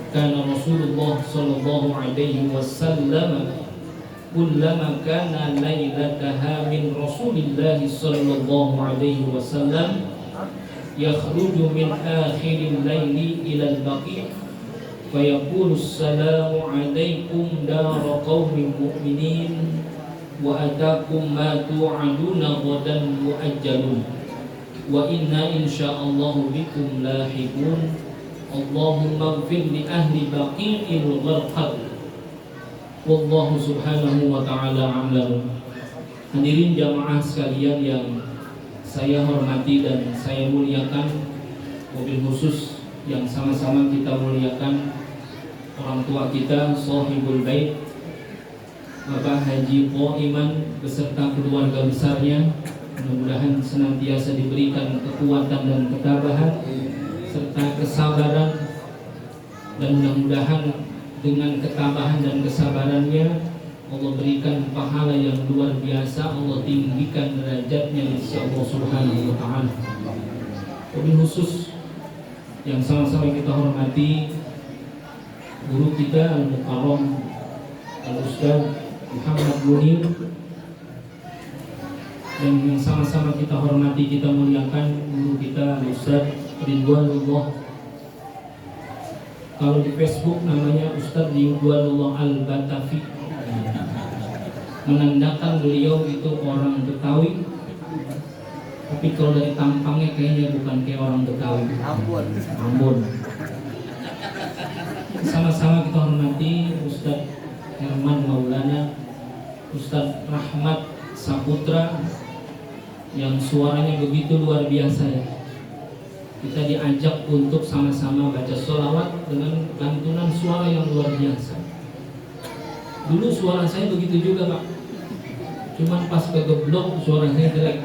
Kana Rasulullah sallallahu alaihi wasallam kullama kana lailataha min Rasulillah sallallahu alaihi wasallam yakhruju min akhiril laili ila al-baqi' fayaqulu assalamu alaikum dara qaumin mu'minin wa atakum ma tu'aduna ghadan mu'ajjalun wa inna insyaallahu bikum lahiqun Allahumma ighfir li ahli baqi'il gharqad wallahu subhanahu wa ta'ala a'lam. Hadirin jamaah sekalian yang saya hormati dan saya muliakan, mobil khusus yang sama-sama kita muliakan orang tua kita, Shahibul Bait, Bapak Haji Iman beserta keluarga besarnya. Mudah-mudahan senantiasa diberikan kekuatan dan ketabahan serta kesabaran, dan mudah-mudahan dengan ketabahan dan kesabarannya Allah berikan pahala yang luar biasa, Allah tinggikan derajatnya insyaallah subhanahu wa ta'ala. Wabil khusus yang sama-sama kita hormati guru kita Al-Mukarram Al-Ustaz Muhammad Munir, dan yang sama-sama kita hormati, kita muliakan guru kita Ustaz Ridwanullah, kalau di Facebook namanya Ustaz Ridwanullah Al-Batafi, menandakan beliau itu orang Betawi, tapi kalau dari tampangnya kayaknya bukan kayak orang Betawi. Ambon. Sama-sama kita hormati Ustaz Herman Maulana, Ustaz Rahmat Saputra, yang suaranya begitu luar biasa ya. Kita diajak untuk sama-sama baca sholawat dengan lantunan suara yang luar biasa. Dulu suara saya begitu juga Pak, cuman pas kegeblok suara saya jelek.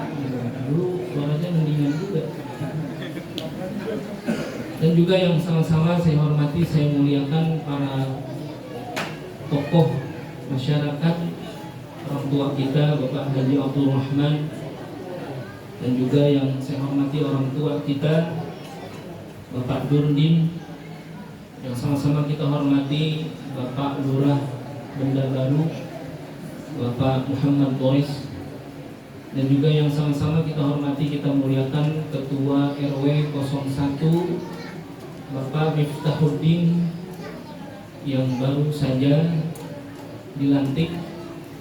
Dulu suaranya mendingan juga. Dan juga yang sama-sama saya hormati, saya muliakan para tokoh masyarakat, orang tua kita Bapak Haji Abdul Rahman, dan juga yang saya hormati orang tua kita Bapak Durdin, yang sama-sama kita hormati Bapak Lurah Benda Baru Bapak Muhammad Boris, dan juga yang sama-sama kita hormati, kita muliakan Ketua RW 01 Bapak Miftahuddin yang baru saja dilantik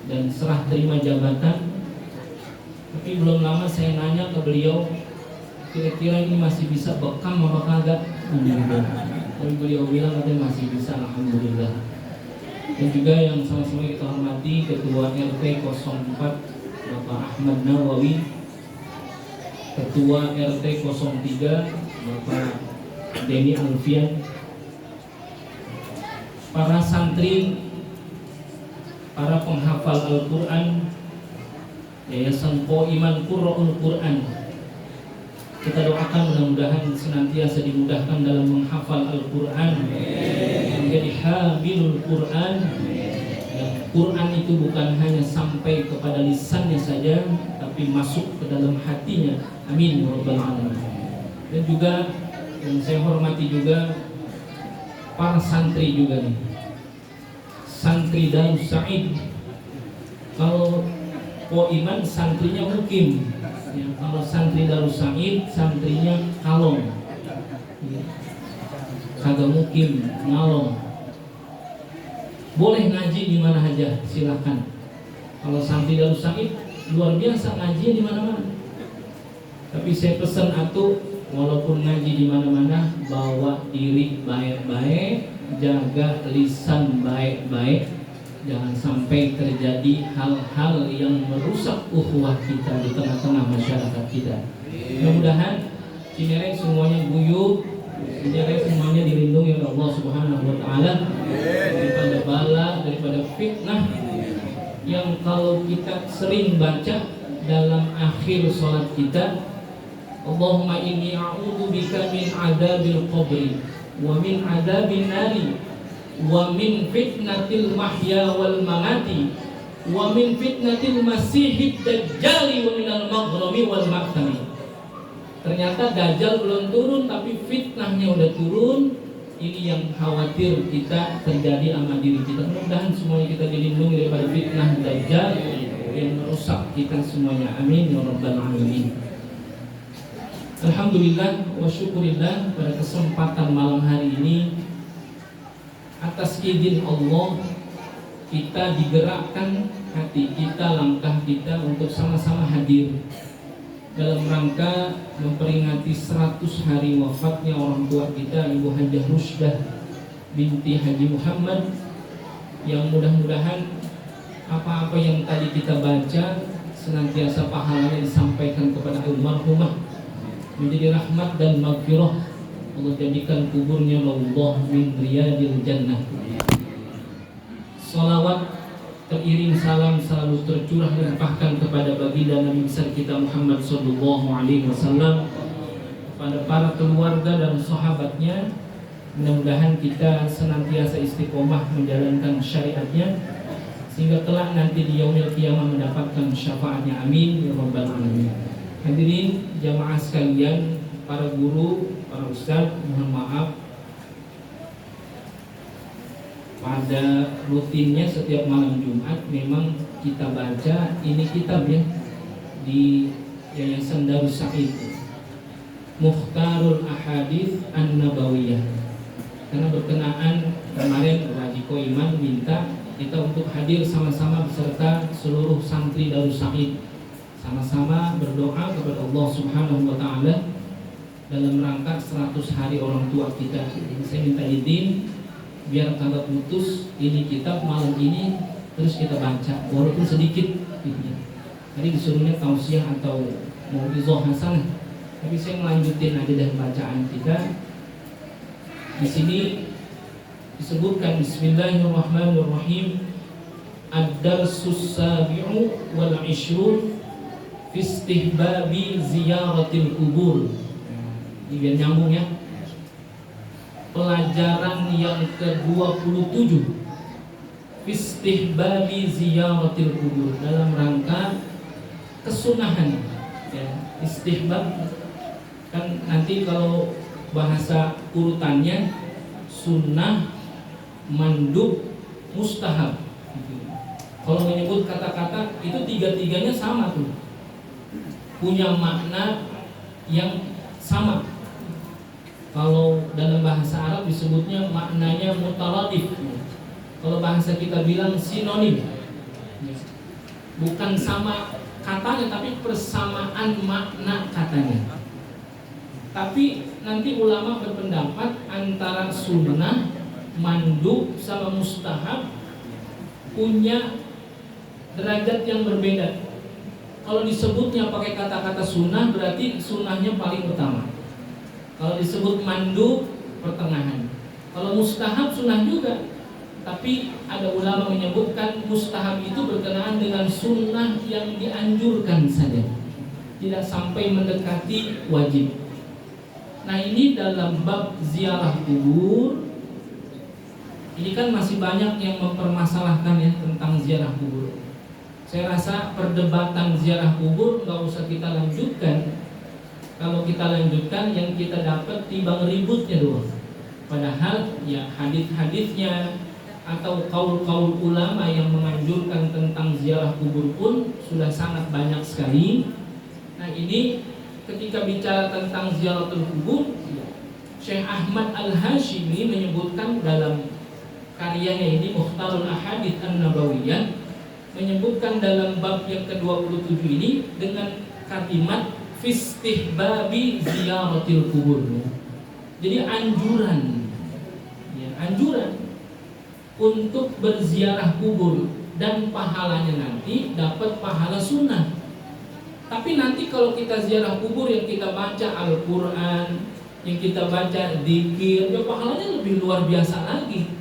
dan serah terima jabatan. Tapi belum lama saya nanya ke beliau, kira-kira ini masih bisa bekam apa kagak? Tapi beliau bilang katanya masih bisa, alhamdulillah. Dan juga yang sama-sama kita hormati Ketua RT 04 Bapak Ahmad Nawawi, Ketua RT 03 Bapak Denny Alfian, para santri, para penghafal Al-Quran, Yayasan Iman Qurra'ul Quran, kita doakan mudah-mudahan senantiasa dimudahkan dalam menghafal Al-Quran, menjadi hamilul Quran. Yang Quran itu bukan hanya sampai kepada lisannya saja, tapi masuk ke dalam hatinya. Amin ya rabbal alamin. Dan juga yang saya hormati juga para santri juga nih, santri Darus Said. Kalau Iman santrinya mukim ya, kalau santri Darus Said santrinya kalong ya. Kagak mukim, ngalong. Boleh ngaji di mana aja, silakan. Kalau santri Darus Said luar biasa, ngaji di mana-mana. Tapi saya pesan atuh, walaupun ngaji di mana-mana, bawa diri baik-baik, jaga lisan baik-baik. Jangan sampai terjadi hal-hal yang merusak ukhuwah kita di tengah-tengah masyarakat kita. Mudah-mudahan Cinere semuanya guyup, Cinere semuanya dilindungi oleh Allah Subhanahu wa taala daripada bala, daripada fitnah yang kalau kita sering baca dalam akhir salat kita, Allahumma inni a'udzubika min adzabil qabri wa min adzabin nari wa min fitnatil mahya wal mamati wa min fitnatil masihid dajjali wa minal maghrami wal maktami. Ternyata Dajjal belum turun, tapi fitnahnya udah turun, ini yang khawatir kita terjadi sama diri kita. Mudah-mudahan semuanya kita dilindungi daripada fitnah dajjal yang merusak kita semuanya. Amin ya rabbal alamin. Alhamdulillah wa syukurillah, pada kesempatan malam hari ini atas izin Allah kita digerakkan hati kita, langkah kita untuk sama-sama hadir dalam rangka memperingati 100 hari wafatnya orang tua kita, Ibu Hajah Rusdah binti Haji Muhammad, yang mudah-mudahan apa-apa yang tadi kita baca senantiasa pahalanya disampaikan kepada almarhumah, menjadi rahmat dan maghfirah. Allah jadikan kuburnya Allah min riyadil jannah. Salawat teriring salam selalu tercurah limpahkan kepada baginda Nabi besar kita Muhammad sallallahu alaihi wasallam, pada para keluarga dan sahabatnya. Mudah-mudahan kita senantiasa istiqomah menjalankan syariatnya sehingga kelak nanti di yaumil qiyamah mendapatkan syafaatnya. Amin ya rabbal alamin. Hadirin jamaah sekalian, para guru, para ustaz, mohon maaf pada rutinnya setiap malam Jumat memang kita baca ini kitab ya di Yayasan Darus Sa'id, Mukhtarul Ahadits An-Nabawiyah. Karena berkenaan kemarin Haji Koiman minta kita untuk hadir sama-sama beserta seluruh santri Darus Sa'id, sama-sama berdoa kepada Allah Subhanahu wa taala dalam rangka 100 hari orang tua kita. Saya minta izin biar kagak putus ini kitab malam ini terus kita baca walaupun sedikit gitu. Tadi disuruhnya tausiah atau mau'izah hasanah, tapi saya melanjutin aja dari bacaan kita. Di sini disebutkan Bismillahirrahmanirrahim, Ad-darsus sabi'u wal 'ishrun fi istihbabi ziyaratil kubur. Ini biar nyambung ya. Pelajaran yang ke-27, istihbabi ziyaratil kubur, dalam rangka kesunahan ya. Istihbab kan nanti kalau bahasa urutannya sunnah, mandub, mustahab gitu. Kalau menyebut kata-kata itu tiga-tiganya sama tuh, punya makna yang sama. Kalau dalam bahasa Arab disebutnya maknanya mutaradif. Kalau bahasa kita bilang sinonim. Bukan sama katanya tapi persamaan makna katanya. Tapi nanti ulama berpendapat antara sunnah, mandub sama mustahab punya derajat yang berbeda. Kalau disebutnya pakai kata-kata sunnah berarti sunnahnya paling utama. Kalau disebut mandub pertengahan. Kalau mustahab sunnah juga. Tapi ada ulama menyebutkan mustahab itu berkenaan dengan sunnah yang dianjurkan saja, tidak sampai mendekati wajib. Nah ini dalam bab ziarah kubur, ini kan masih banyak yang mempermasalahkan ya tentang ziarah kubur. Saya rasa perdebatan ziarah kubur nggak usah kita lanjutkan. Kalau kita lanjutkan yang kita dapat timbang ributnya doang. Padahal ya hadis-hadisnya atau kaul-kaul ulama yang menganjurkan tentang ziarah kubur pun sudah sangat banyak sekali. Nah ini ketika bicara tentang ziaratul kubur, Syekh Ahmad Al-Hashimi menyebutkan dalam karyanya ini Mukhtarul Ahadits An-Nabawiyah, menyebutkan dalam bab yang ke-27 ini dengan kalimat fistihbabi ziyaratil kubur. Jadi anjuran ya, anjuran untuk berziarah kubur dan pahalanya nanti dapat pahala sunnah. Tapi nanti kalau kita ziarah kubur yang kita baca Al-Quran, yang kita baca dzikir, ya pahalanya lebih luar biasa lagi.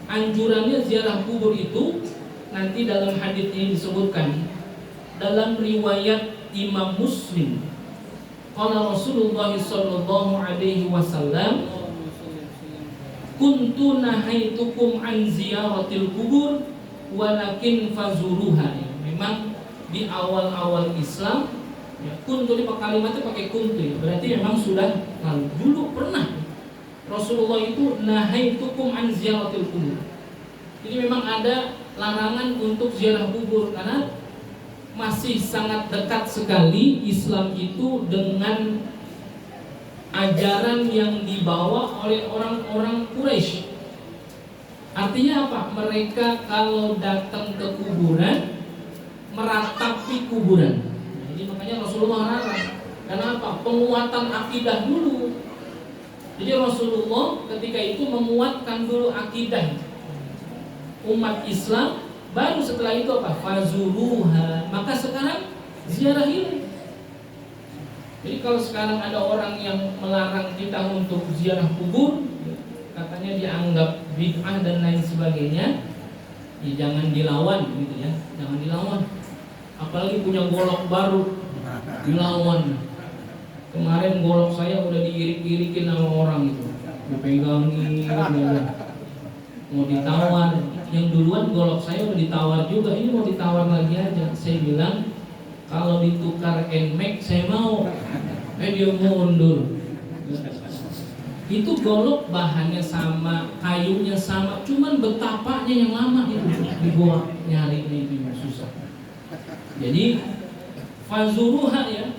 Anjurannya ziarah kubur itu nanti dalam hadits ini disebutkan dalam riwayat Imam Muslim. Qala Rasulullah sallallahu alaihi wasallam, kuntu nahaitukum an ziyaratil kubur walakin fazuruha. Memang di awal-awal Islam ya, kuntu ini kalimatnya pakai kuntu ya, berarti memang sudah lalu dulu pernah. Rasulullah itu nahaitukum an ziyaratil kubur. Jadi memang ada larangan untuk ziarah kubur karena masih sangat dekat sekali Islam itu dengan ajaran yang dibawa oleh orang-orang Quraisy. Artinya apa? Mereka kalau datang ke kuburan meratapi kuburan. Jadi makanya Rasulullah larang. Kenapa? Penguatan akidah dulu. Jadi Rasulullah ketika itu menguatkan dulu akidah umat Islam, baru setelah itu apa? Fazuruha. Maka sekarang ziarahi. Jadi kalau sekarang ada orang yang melarang kita untuk ziarah kubur, katanya dianggap bid'ah dan lain sebagainya, ya jangan dilawan gitu ya, jangan dilawan. Apalagi punya golok baru, dilawan. Kemarin golok saya udah diirik-irikin sama orang itu, dipegangin, mau ditawar. Yang duluan golok saya udah ditawar juga, ini mau ditawar lagi aja. Saya bilang kalau ditukar NMAX saya mau. Dia mundur. Itu golok bahannya sama, kayunya sama, cuman betapanya yang lama itu dibawa nyarinya itu susah. Jadi fazuruha ya,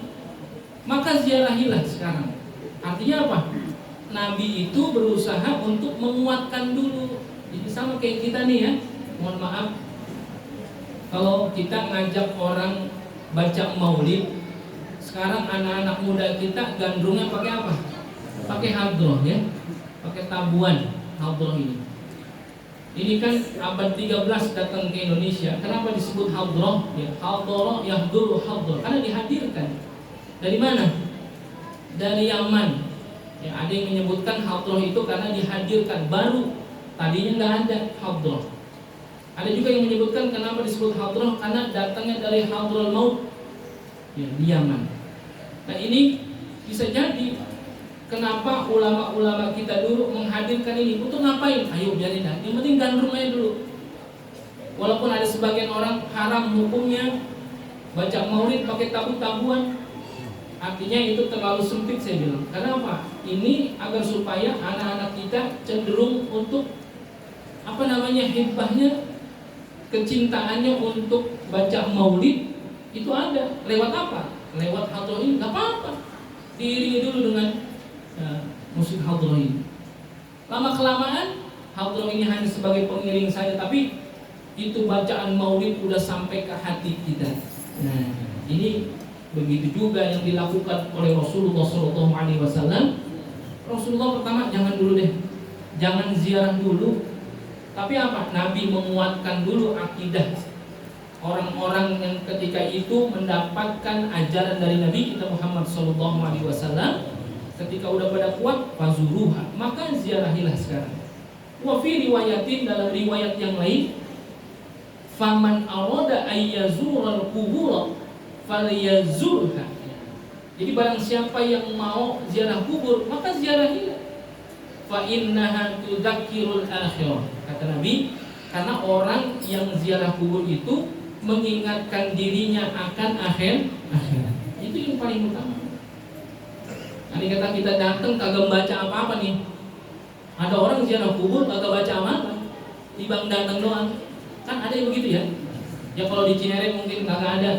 maka ziarahilah sekarang. Artinya apa? Nabi itu berusaha untuk menguatkan dulu. Jadi sama kayak kita nih ya. Mohon maaf, kalau kita ngajak orang baca maulid, sekarang anak-anak muda kita gandrungnya pakai apa? Pakai hadroh ya, pakai tabuan hadroh ini. Ini kan abad 13 datang ke Indonesia. Kenapa disebut hadroh? Ya, hadroh yahduru hadroh, karena dihadirkan. Dari mana? Dari Yaman. Ya, ada yang menyebutkan hadroh itu karena dihadirkan baru. Tadinya nggak ada hadroh. Ada juga yang menyebutkan kenapa disebut hadroh karena datangnya dari hadrul maut, ya, di Yaman. Nah ini bisa jadi kenapa ulama-ulama kita dulu menghadirkan ini untuk ngapain? Ayo biarin dah, yang penting gandrung aja dulu. Walaupun ada sebagian orang haram hukumnya baca maulid pakai tabu-tabuan, artinya itu terlalu sempit saya bilang. Karena apa? Ini agar supaya anak-anak kita cenderung untuk hibbahnya, kecintaannya untuk baca maulid itu ada. Lewat apa? Lewat hadroh ini, nggak apa-apa. Diiringi dulu dengan musik hadroh ini. Lama kelamaan hadroh ini hanya sebagai pengiring saja, tapi itu bacaan maulid udah sampai ke hati kita. Nah, ini begitu juga yang dilakukan oleh Rasulullah SAW. Rasulullah pertama jangan dulu deh, jangan ziarah dulu. Tapi apa? Nabi menguatkan dulu akidah orang-orang yang ketika itu mendapatkan ajaran dari Nabi kita Muhammad SAW. Ketika udah pada kuat, fazuruha, maka ziarahilah sekarang. Wa fi riwayatin, dalam riwayat yang lain, faman arada ayyazural qubur falyazurha. Jadi barang siapa yang mau ziarah kubur, maka ziarahilah. Fa innaha tudzakirul akhirah. Kata Nabi, karena orang yang ziarah kubur itu mengingatkan dirinya akan akhirat. Itu yang paling utama. Nanti kata kita datang kagak baca apa-apa nih. Ada orang ziarah kubur kagak baca apa-apa, timbang datang doang. Kan ada yang begitu ya. Ya kalau di Cinere mungkin kagak ada.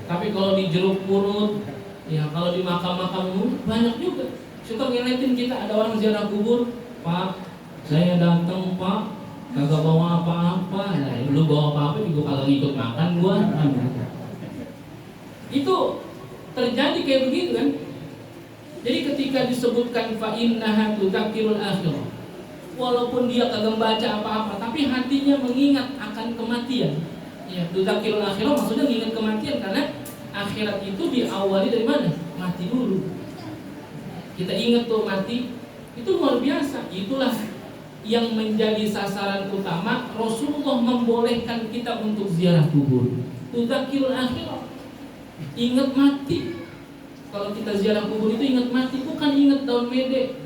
Tapi kalau di Jeruk Purut, ya kalau di makam-makam banyak juga. Suka ngeliatin kita, ada orang ziarah kubur, Pak, saya datang Pak, kagak bawa apa-apa. Nah, lu bawa apa-apa juga kagak ikut makan gua. Itu terjadi kayak begitu kan. Jadi ketika disebutkan fa innaha tudzakirul akhirah, walaupun dia kagak baca apa-apa, tapi hatinya mengingat akan kematian. Ya, tudzakirul akhirah maksudnya mengingat kematian, karena akhirat itu diawali dari mana? Mati dulu. Kita ingat tuh mati, itu luar biasa. Itulah yang menjadi sasaran utama Rasulullah membolehkan kita untuk ziarah kubur. Tudzakirul akhirah, ingat mati. Kalau kita ziarah kubur itu ingat mati, bukan ingat tahun mede.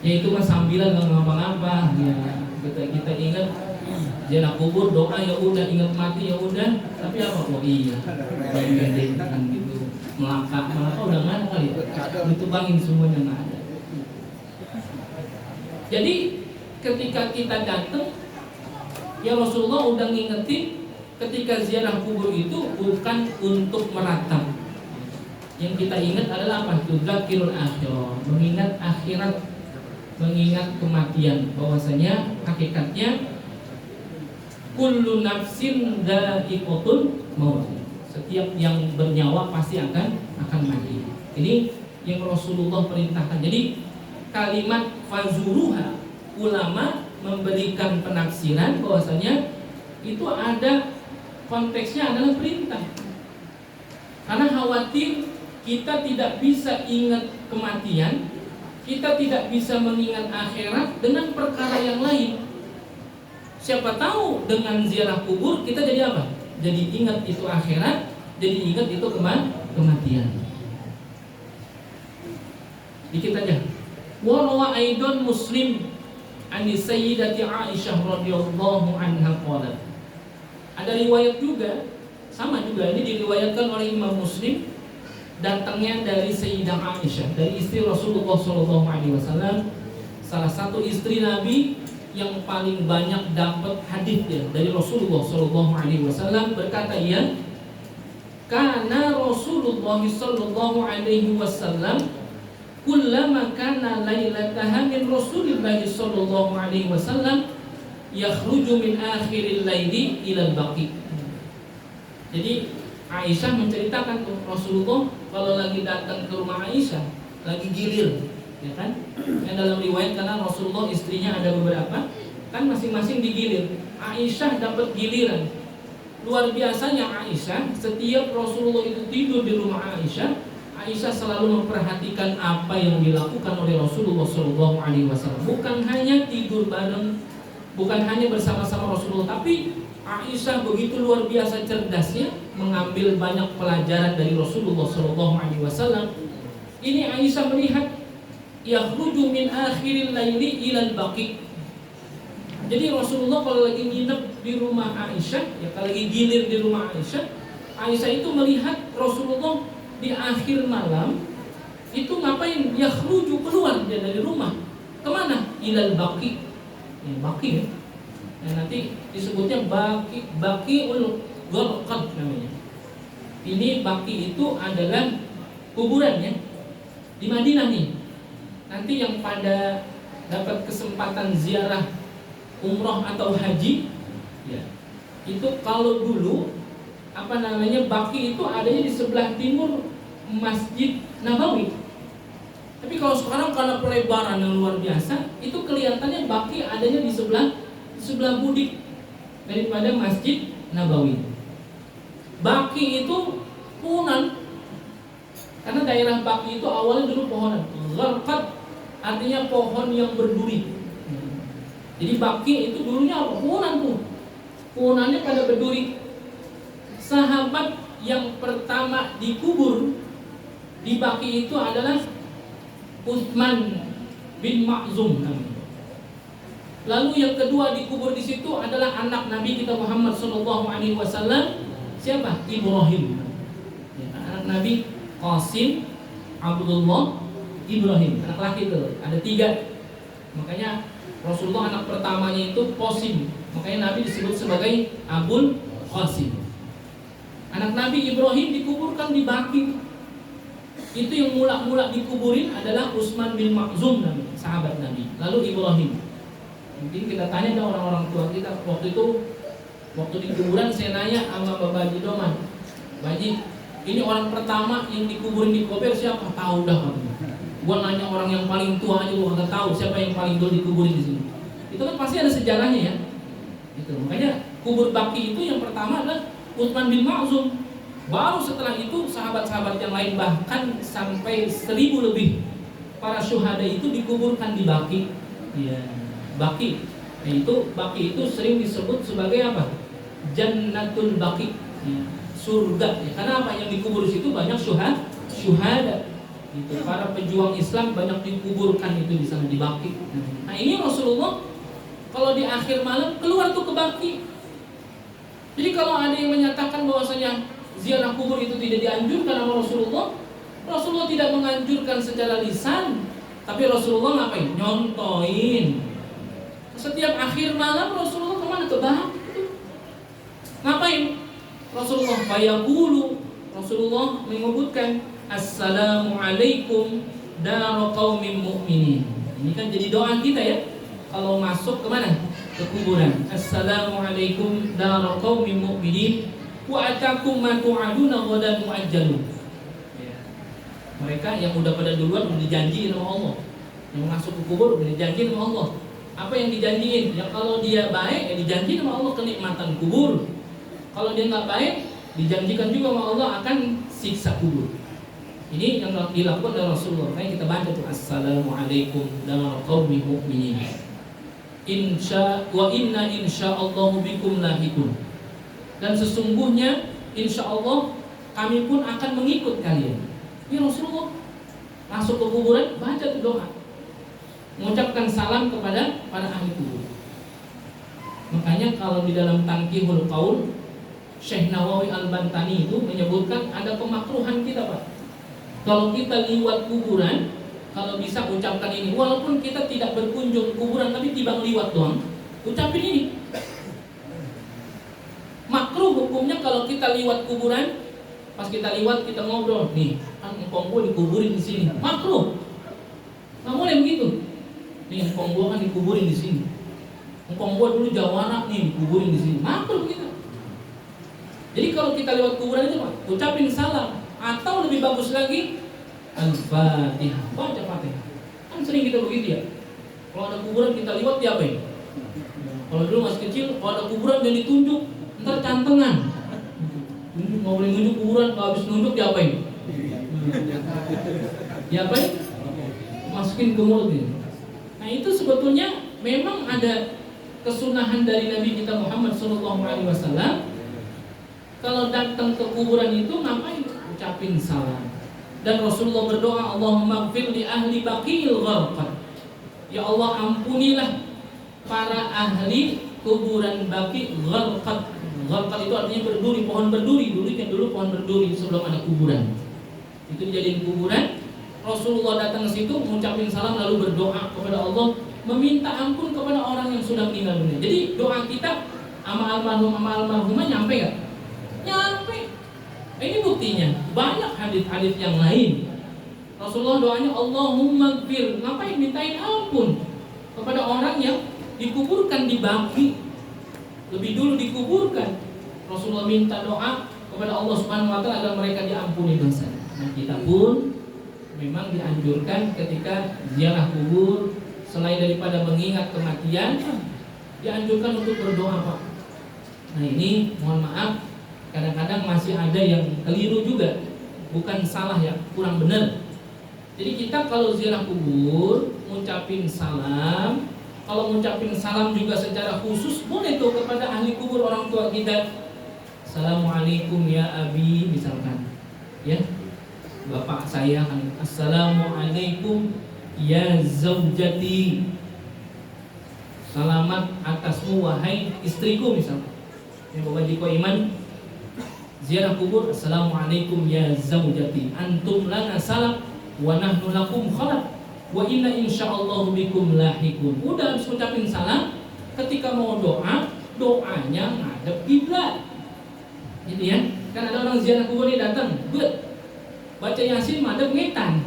Ya itu kan sambilan nggak ngapa-ngapa. Ya, kita ingat ziarah kubur, doa ya udah, ingat mati ya udah. Tapi apa? Oh iya, tahun mede kan gitu. Melaka udah nggak ada kali ya, ditubangin semuanya nggak ada. Jadi ketika kita datang, ya Rasulullah udah ngingetin ketika ziarah kubur itu bukan untuk meratap. Yang kita ingat adalah apa? Tudzakirul akhirah, mengingat akhirat, mengingat kematian. Bahwasanya hakikatnya kullu nafsin dha'iqatul maut. Setiap yang bernyawa pasti akan mati. Ini yang Rasulullah perintahkan. Jadi kalimat fazuruha, ulama memberikan penafsiran bahwasanya itu ada konteksnya adalah perintah. Karena khawatir kita tidak bisa ingat kematian, kita tidak bisa mengingat akhirat dengan perkara yang lain. Siapa tahu dengan ziarah kubur kita jadi apa? Jadi ingat itu akhirat, jadi ingat itu kematian. Dikit aja. Wa rawa aidan Muslim an Sayyidati Aisyah radhiyallahu anha qalat. Ada riwayat juga, sama juga ini diriwayatkan oleh Imam Muslim, datangnya dari Sayyidah Aisyah, dari istri Rasulullah SAW, salah satu istri Nabi yang paling banyak dapat hadisnya dari Rasulullah SAW, berkata ia, karena Rasulullah SAW kullama kana lailataha min Rasulillah sallallahu alaihi wasallam yakhruju min akhiril laili ila al-baqi. Jadi Aisyah menceritakan tuh, Rasulullah kalau lagi datang ke rumah Aisyah lagi gilir, ya kan? Yang dalam riwayat karena Rasulullah istrinya ada beberapa, kan masing-masing digilir. Aisyah dapat giliran. Luar biasanya Aisyah, setiap Rasulullah itu tidur di rumah Aisyah, Aisyah selalu memperhatikan apa yang dilakukan oleh Rasulullah SAW. Bukan hanya tidur bareng, bukan hanya bersama-sama Rasulullah, tapi Aisyah begitu luar biasa cerdasnya mengambil banyak pelajaran dari Rasulullah SAW. Ini Aisyah melihat yakhruju min akhiril laili ilal baqi. Jadi Rasulullah kalau lagi nginep di rumah Aisyah, ya kalau lagi gilir di rumah Aisyah, Aisyah itu melihat Rasulullah di akhir malam itu ngapain? Yakhruju, keluar dia dari rumah. Kemana? Ilal baqi. Ya, baqi ya. Ya, nanti disebutnya baqiul gharqad namanya. Ini baqi itu adalah kuburan ya. Di Madinah nih. Nanti yang pada dapat kesempatan ziarah umroh atau haji ya, itu kalau dulu baqi itu adanya di sebelah timur Masjid Nabawi. Tapi kalau sekarang karena pelebaran yang luar biasa, itu kelihatannya baqi adanya di sebelah budik daripada Masjid Nabawi. Baqi itu pohonan, karena daerah baqi itu awalnya dulu pohonan. Gharqad artinya pohon yang berduri. Jadi baqi itu dulunya apa? Pohonan tuh. Pohonannya pada berduri. Sahabat yang pertama dikubur di baqi itu adalah Utsman bin Makhzum. Lalu yang kedua dikubur di situ adalah anak Nabi kita Muhammad SAW. Siapa? Ibrahim. Ya, anak Nabi Qasim, Abdullah, Ibrahim. Anak laki itu ada 3. Makanya Rasulullah anak pertamanya itu Qasim. Makanya Nabi disebut sebagai Abul Qasim. Anak Nabi Ibrahim dikuburkan di baqi. Itu yang mula-mula dikuburin adalah Utsman bin Makhzum, sahabat Nabi. Lalu Ibrahim. Mungkin kita tanya ada orang-orang tua kita waktu di kuburan, saya nanya sama Bapak Haji Doman, Baji, ini orang pertama yang dikuburin di Koper siapa? Tahu dah kamu. Gua nanya orang yang paling tua aja gua kagak tahu siapa yang paling dulu dikuburin di sini. Itu kan pasti ada sejarahnya ya. Itu makanya kubur baqi itu yang pertama adalah Utsman bin Makhzum. Baru setelah itu sahabat-sahabat yang lain, bahkan sampai 1000 lebih para syuhada itu dikuburkan di baqi. Ya, baqi. Nah, itu baqi itu sering disebut sebagai apa? Jannatul Baqi. Ya, surga. Ya, karena apa? Yang dikubur di situ banyak syuhada. Gitu. Para pejuang Islam banyak dikuburkan itu di sana di baqi. Nah, ini Rasulullah kalau di akhir malam keluar tuh ke baqi. Jadi kalau ada yang menyatakan bahwasanya ziarah kubur itu tidak dianjurkan oleh Rasulullah tidak menganjurkan secara lisan, tapi Rasulullah ngapain? Nyontoin. Setiap akhir malam Rasulullah kemana? Ke batu. Ngapain? Rasulullah fayaqulu, Rasulullah menyebutkan Assalamualaikum daru qaumin mu'minin. Ini kan jadi doa kita ya. Kalau masuk kemana? Ke kuburan. Assalamualaikum daru qaumin mu'minin wa atakum ma tu'aduna ghadan mu'ajjalun. Ya. Mereka yang udah pada duluan udah dijanjiin sama Allah. Yang masuk ke kubur udah dijanjiin sama Allah. Apa yang dijanjiin? Ya kalau dia baik ya dijanjiin sama Allah kenikmatan kubur. Kalau dia nggak baik, dijanjikan juga sama Allah akan siksa kubur. Ini yang dilakukan oleh Rasulullah. Makanya kita baca tuh Assalamualaikum daru qaumin mu'minin. Inna insyaallahu bikum lahiqun. Dan sesungguhnya insyaallah kami pun akan mengikut kalian. Ini Rasulullah masuk ke kuburan baca tuh doa. Mengucapkan salam kepada para ahli kubur. Makanya kalau di dalam Tanqihul Qaul Syekh Nawawi Al-Bantani itu menyebutkan ada pemakruhan kita, Pak. Kalau kita liwat kuburan, kalau bisa ucapkan ini, walaupun kita tidak berkunjung kuburan tapi tiba liwat doang, ucapin ini. Makruh hukumnya kalau kita liwat kuburan, pas kita liwat kita ngobrol, nih, kan engkong gua dikuburin di sini. Makruh. Nggak boleh begitu. Nih, engkong gua kan dikuburin di sini. Engkong gua dulu jawara nih dikuburin di sini. Makruh begitu. Jadi kalau kita lewat kuburan itu, ucapin salam. Atau lebih bagus lagi, Al-Fatihah, baca Fatihah. Kan sering kita begitu ya. Kalau ada kuburan kita lewat diapain? Kalau dulu masih kecil, kalau ada kuburan yang ditunjuk, ntar cantengan. Nggak boleh nunjuk kuburan, kalau habis nunjuk diapain? Diapain? Masukin ke mulut ini. Nah itu sebetulnya memang ada kesunahan dari Nabi kita Muhammad SAW. Kalau datang ke kuburan itu ngapain? Ucapin salam. Dan Rasulullah berdoa, Allahumma gfir li ahli baqil gharqad. Ya Allah ampunilah para ahli kuburan baqi gharqad. Gharqad itu artinya berduri, pohon berduri. Dulu kan pohon berduri sebelum ada kuburan. Itu dijadiin kuburan. Rasulullah datang ke situ mengucapin salam lalu berdoa kepada Allah, meminta ampun kepada orang yang sudah meninggal dunia. Jadi doa kita sama almarhumah nyampe gak? Nyampe. Ini buktinya. Banyak hadits-hadits yang lain. Rasulullah doanya Allahumma gfir. Ngapain mintain ampun kepada orang yang dikuburkan di baqi. Lebih dulu dikuburkan. Rasulullah minta doa kepada Allah Subhanahu wa taala agar mereka diampuni dosa. Nah, kita pun memang dianjurkan ketika ziarah kubur selain daripada mengingat kematian, dianjurkan untuk berdoa, Pak. Nah, ini mohon maaf kadang-kadang masih ada yang keliru juga, bukan salah ya, kurang benar. Jadi kita kalau ziarah kubur ngucapin salam, kalau ngucapin salam juga secara khusus boleh tuh kepada ahli kubur orang tua kita. Assalamualaikum ya abi misalkan, ya bapak saya kan. Assalamualaikum ya zaujati. Selamat atasmu wahai istriku misalkan. Ya bapak jiko iman ziarah kubur, Assalamualaikum ya zaujati, antum lana salam wa nahnu lakum khalaq wa inna insyaallahu bikum lahiqun. Udah habis ucapin salam, ketika mau doa, doanya ngadep kiblat. Gitu ya. Kan ada orang ziarah kubur ini datang, baca Yasin madep ngetan.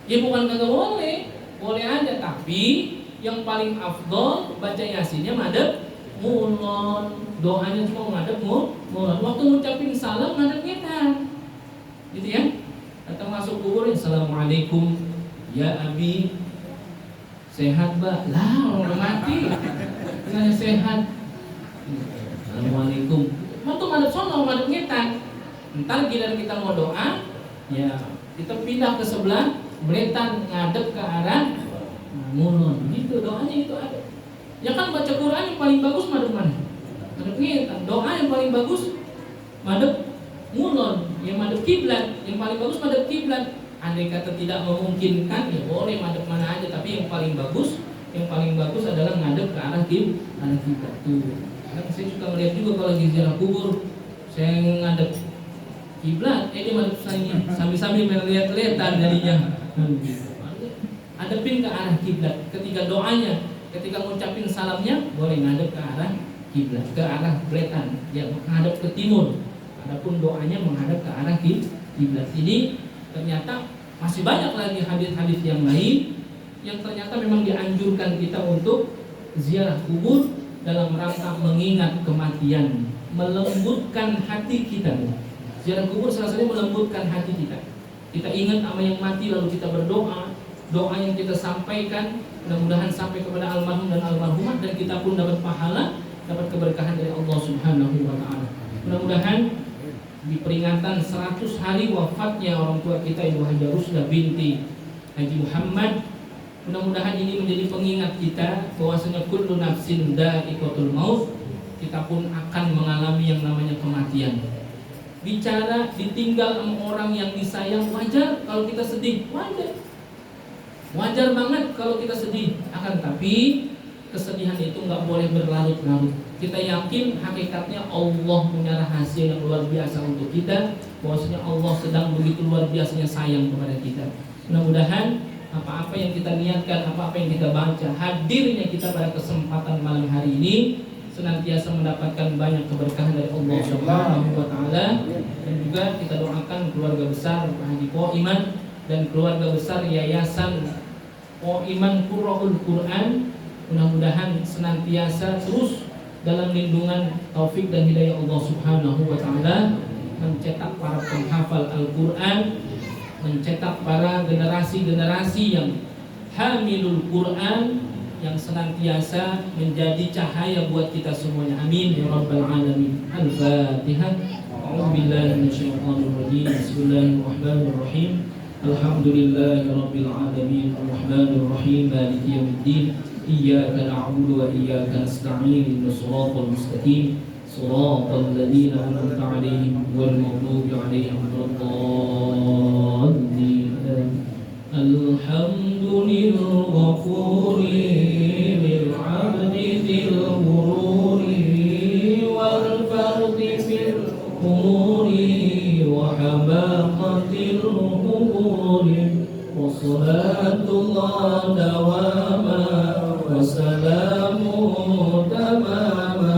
Ya bukan kagak boleh, boleh aja, tapi yang paling afdol baca Yasinnya madep mulon. Doanya cuma ngadep mulon. Waktu ngucapin salam ngadep ngetan. Gitu ya. Datang masuk kubur, Assalamualaikum ya abi. Sehat, Mbak? Lah, orang mati. Saya sehat. Assalamualaikum. Waktu ngadep sono ngadep ngetan. Ntar giliran kita mau doa, ya kita pindah ke sebelah, beletan ngadep ke arah mulon. Gitu doanya itu ada. Ya kan baca Quran yang paling bagus madep mana? Madep ngetan. Doa yang paling bagus madep mulon. Yang madep kiblat, yang paling bagus madep kiblat. Andai kata tidak memungkinkan, ya boleh madep mana aja. Tapi yang paling bagus adalah ngadep ke arah kiblat tuh. Karena saya suka melihat juga kalau lagi ziarah kubur, saya ngadep kiblat, dia madep saya sambil melihat-lihatan jadinya. Hadapin ke arah kiblat. Ketika doanya Ketika ngucapin salamnya boleh ngadep ke arah kiblat, ke arah Bletan, ya menghadap ke timur. Adapun doanya menghadap ke arah kiblat. Ini ternyata masih banyak lagi hadis-hadis yang lain yang ternyata memang dianjurkan kita untuk ziarah kubur dalam rangka mengingat kematian, melembutkan hati kita. Ziarah kubur salah satunya melembutkan hati kita. Kita ingat sama yang mati lalu kita berdoa, doa yang kita sampaikan mudah-mudahan sampai kepada almarhum dan almarhumah, dan kita pun dapat pahala, dapat keberkahan dari Allah Subhanahu wa taala. Mudah-mudahan di peringatan 100 hari wafatnya orang tua kita Ibu Hajah Rusdah binti Haji Muhammad, mudah-mudahan ini menjadi pengingat kita bahwasanya kullu nafsin dha'iqatul maut, kita pun akan mengalami yang namanya kematian. Bicara ditinggal sama orang yang disayang, wajar kalau kita sedih, wajar banget kalau kita sedih. Akan tapi kesedihan itu nggak boleh berlarut-larut. Kita yakin hakikatnya Allah punya rahasia yang luar biasa untuk kita, bahwasanya Allah sedang begitu luar biasanya sayang kepada kita. Mudah-mudahan apa-apa yang kita niatkan, apa-apa yang kita baca, hadirnya kita pada kesempatan malam hari ini senantiasa mendapatkan banyak keberkahan dari Allah Subhanahu wa taala. Dan juga kita doakan keluarga besar Pak Haji Poiman dan keluarga besar Yayasan Poiman Qurraul Quran, mudah-mudahan senantiasa terus dalam lindungan taufik dan hidayah Allah Subhanahu wa taala, mencetak para penghafal Al-Qur'an, mencetak para generasi-generasi yang hamilul Qur'an, yang senantiasa menjadi cahaya buat kita semuanya. Amin ya rabbal alamin. Al-Fatihah. A'udzubillahi minasyaitonir rajim. Bismillahirrahmanirrahim. Alhamdulillahi rabbil alamin. Arrahmanir rahim. Maliki yaumiddin. Iyyaka na'budu wa iyyaka nasta'in. Ihdinas siratal mustaqim. Siratal ladzina an'amta 'alaihim ghairil maghdubi 'alaihim waladdallin. Alhamdulillahil ghafuri lil 'abdi dzil ghururi wal fardi fil umuri wa habaqatil umuri wa salatullah dawama wa salamu tamama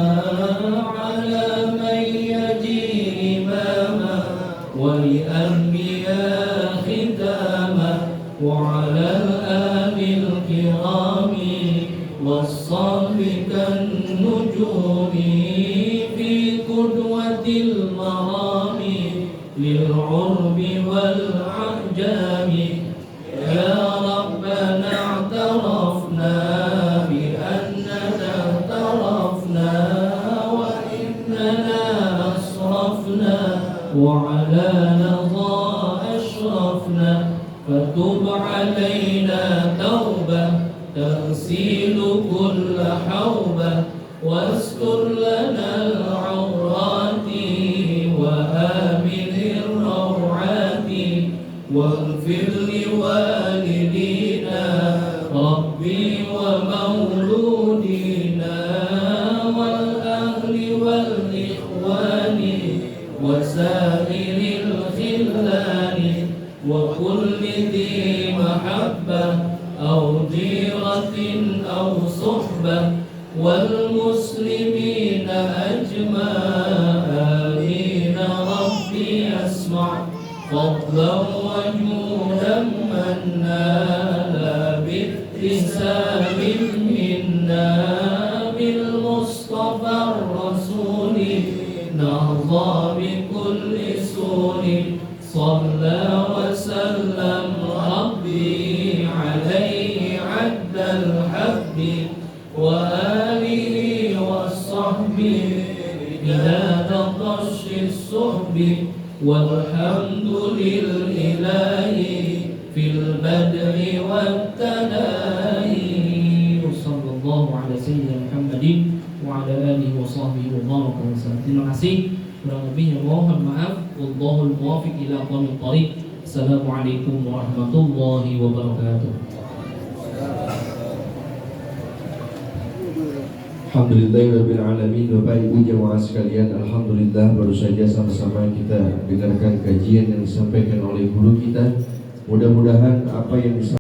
ala man yaji imama wa li anbiya khitama wa ala al-amil kirami was-sahbi kan-nujumi fi qudwatil marami lil-urbi wal-ahjami ya Rabbana i'tarafna bi annana i'tarafna wa innana asrafna wa ala nadha ashrafna فتب علينا توبة تغسل كل حوبة واستر لنا العورات وآمن الروعات واغفر لوالدينا ربي ومولودينا والأهل والإخوان وسائر الخلان وكل ذي محبة أو جيرة أو صحبة والمسلمين أجمع آمين ربي أسمع فضلا وجودا من نال بابتسام منا بالمصطفى الرسول نهضى بكل سور صلى وسلم ربي عليه عد الحب وآله والصحب إلى نقش الصحب والحمد للإله في البدء والتناهي صلى الله على سيدنا محمد وعلى آله وصحبه وبارك وسلم. Terima kasih. Kurang lebihnya mohon maaf. Wallahul muwaffiq ila aqwamit thoriq. Assalamualaikum warahmatullahi wabarakatuh. Alhamdulillahirabbil alamin. Bapak Ibu jemaah sekalian, alhamdulillah baru saja sama-sama kita dengarkan kajian yang disampaikan oleh guru kita. Mudah-mudahan apa yang disampaikan